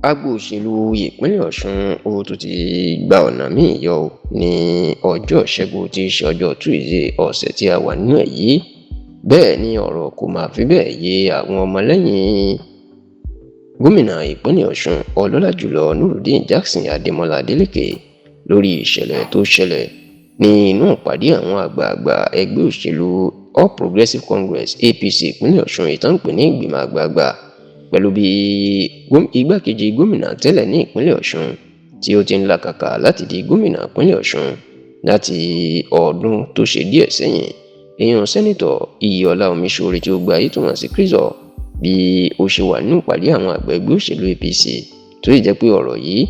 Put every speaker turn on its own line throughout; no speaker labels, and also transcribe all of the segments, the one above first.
agbo òṣèlú ìpínlẹ̀ Ọ̀ṣun ó tún ti gba ọ̀nà míì yọ ní ọjọ́ Ìṣẹ́gun tí í ṣe ọjọ́ Tuesday ọ̀sẹ̀ tí a wà nínú ẹ̀ yìí. Bẹ́ẹ̀ ni ọ̀rọ̀ kò máa fi bẹ́ẹ̀ yé àwọn ọmọlẹ́yìn gómìnà ìpínlẹ̀ Ọ̀ṣun ọlọ́lá jùlọ Nurudeen Jackson Adémọ́lá Adélékè lórí ìṣẹ̀lẹ̀ tó ṣẹlẹ̀ ní inú ìpàdé àwọn àgbààgbà ẹgbẹ́ òṣèlú All Progressives Congress APC ìpínlẹ̀ Ọ̀ṣun ìtàn pè ní ìgbìmọ̀ àgbààgbà pẹ̀lú bí igbákejì gómìnà tẹ́lẹ̀ ní ìpínlẹ̀ Ọ̀ṣun tí ó ti ń làkàkà láti di gómìnà ìpínlẹ̀ Ọ̀ṣun láti ọdún tó ṣe díẹ̀ sẹ́yìn, èèyàn sẹ́nitọ̀ Iyọ̀lá Omiṣore tí ó gba ayé tó mọ̀ sí Chris-Ol bí ó ṣe wà nínú ìpàdé àwọn àgbà ẹgbẹ́ òṣèlú APC tó sì jẹ́ pé ọ̀rọ̀ yìí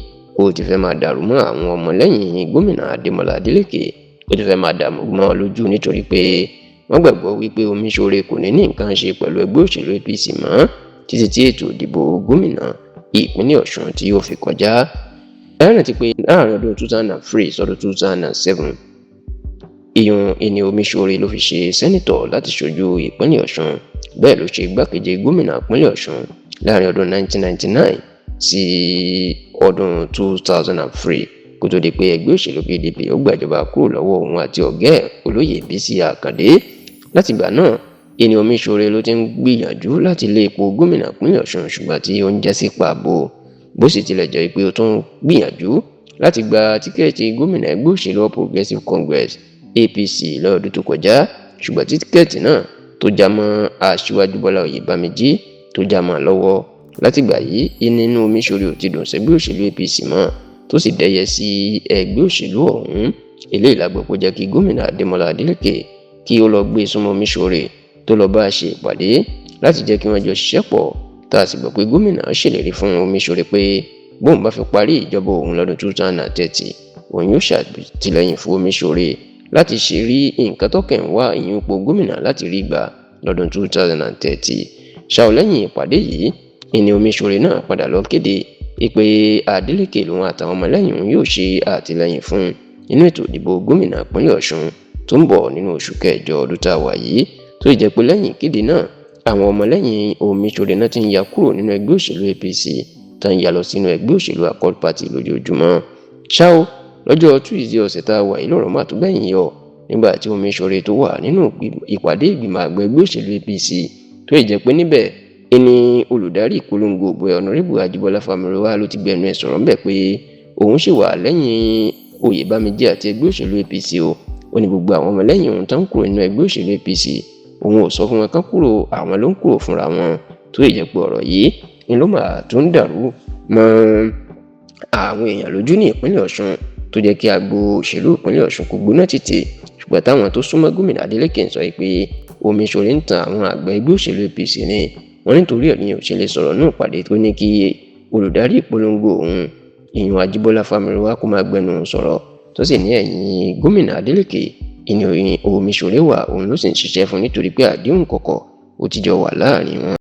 ó ti fẹ́ máa dàrú mọ́ àwọn ọmọlẹ́yìn gómìnà Adémọ́lá Adélékè, ó ti fẹ́ máa dààmú mọ́ lójú nítorí pé wọ́n gbàgbọ́ wípé Omiṣore kò ní nǹkan ṣe pẹ̀lú ẹgbẹ́ òṣèlú APC mọ́ títí tí ètò ìdìbò gómìnà ìpínlẹ̀ Ọ̀ṣun tí ó fi kọjá. Ẹ rántí pé láàrin ọdún 2003 sọdún 2007 ìní Omiṣore ló fi ṣe sẹ́nitọ̀ láti ṣojú ìpínlẹ̀ Ọ̀ṣun, bẹ́ẹ̀ ló ṣe igbákejì gómìnà ìpínlẹ̀ Ọ̀ṣun láàrin ọdún 1999 sí ọdún 2003 kó tó di pé ẹgbẹ́ òṣèlú PDP ó gbàjọba kúrò lọ́wọ́ òun àti ọ̀gá ẹ̀ olóyè Bísí Àkàndé. Látìgbà náà ìní Omiṣore ló ti ń gbìyànjú láti lé ipò gómìnà ìpínlẹ̀ Ọ̀ṣun ṣùgbọ́n tí ó ń já sí pàbó, bó sì tilẹ̀ jẹ́ pé ó tún gbìyànjú láti gba tíkẹ́ẹ̀tì gómìnà ẹgbẹ́ òṣèlú All Progressives Congress APC lọ́dún tó kọjá, ṣùgbọ́n tí tíkẹ́ẹ̀tì náà tó já mọ́ Aṣíwájú Bọ́lá Oyèbámíjí tó já mọ́ lọ́wọ́. Látìgbà yìí nínú Omiṣore ò ti dùn sẹ́gbẹ́ òṣèlú APC mọ́ tó sì dẹ́yẹ sí ẹgbẹ́ òṣèlú ọ̀hún. Eléyìí la gbọ́ pé jẹ́ kí gómìnà Adémọ́lá Adélékè kí ó lọ gbé súnmọ́ Omiṣore tó lọ bá a ṣe ìpàdé láti jẹ́ kí wọ́n jọ ṣiṣẹ́ pọ̀, tá a sì gbọ́ pé gómìnà ṣèlérí fún Omiṣore pé bóun bá fi parí ìjọba òun lọ́dún 2030 òun yóò ṣàtìlẹ́yìn fún Omiṣore láti ṣe rí nǹkan tó kẹ̀ ń wá ìyún ipò gómìnà láti rí gbà lọ́dún 2030. ṣáò lẹ́yìn ìpàdé yìí ìní Omiṣore náà padà lọ kéde pé Adélékè lòun àtàwọn ọmọlẹ́yìn òun yóò ṣe àtìlẹ́yìn fún inú ètò ìdìbò gómìnà ìpínlẹ̀ Ọ̀ṣun tó ń bọ̀ nínú oṣù kẹjọ ọdún tá a wà yìí, tó jẹ́ pé lẹ́yìn ìkéde náà àwọn ọmọlẹ́yìn Omiṣore náà ti ń ya kúrò nínú ẹgbẹ́ òṣèlú APC tó ń ya lọ sínú ẹgbẹ́ òṣèlú Accord Party lójoojúmọ́. ṣáò lọ́jọ́ Tuesday ọ̀sẹ̀ tá a wà yìí lọ́rọ̀ máa tó bẹ́yìn yọ nígbà tí Omiṣore tó wà nínú ìpàdé ìgbìmọ̀ àgbà ẹgbẹ́ òṣèlú APC tó jẹ́ pé níbẹ̀ ẹni olùdarí ìpolongo ògbó Honorable Ajíbọ́lá Fámúrewá ló ti gbẹnu ẹ̀ sọ̀rọ̀ ńbẹ̀ pé òun ṣì wà lẹ́yìn Oyèbámíjí àti ẹgbẹ́ òṣèlú APC ó ní gbogbo àwọn ọmọlẹ́yìn òun tó ń kúrò nínú ẹgbẹ́ òṣèlú APC òun ò sọ fún wọn kán kúrò, àwọn ló ń kúrò fúnra wọn, tó lè jẹ́ pé ọ̀rọ̀ yìí ni ló máa tó ń dàrú mọ́ àwọn èèyàn lójú ní ìpínlẹ̀ Ọ̀ṣun, tó jẹ́ kí agbo òṣèlú ìpínlẹ̀ Ọ̀ṣun kò gbóná títì. Ṣùgbọ́n táwọn tó súnmọ́ gómìnà Adélékè ń sọ pé Omiṣore ń tan àwọn àgbà ẹgbẹ́ òṣèlú APC ni wọ́n nítorí ẹ̀ ní òṣèlú sọ̀rọ̀ náà pàdé tó ní kí olùdarí ìpolongo òun ìyún Ajíbọ́lá Fámúrewá kó máa gbẹnu sọ̀rọ̀, tó sì ní ẹ̀yìn gómìnà Adélékè ìní Omiṣore wà òun ló sì ń ṣiṣẹ́ fún nítorí pé àdéhùn kọ̀kọ̀ ó ti jọ wà láàrin wọn.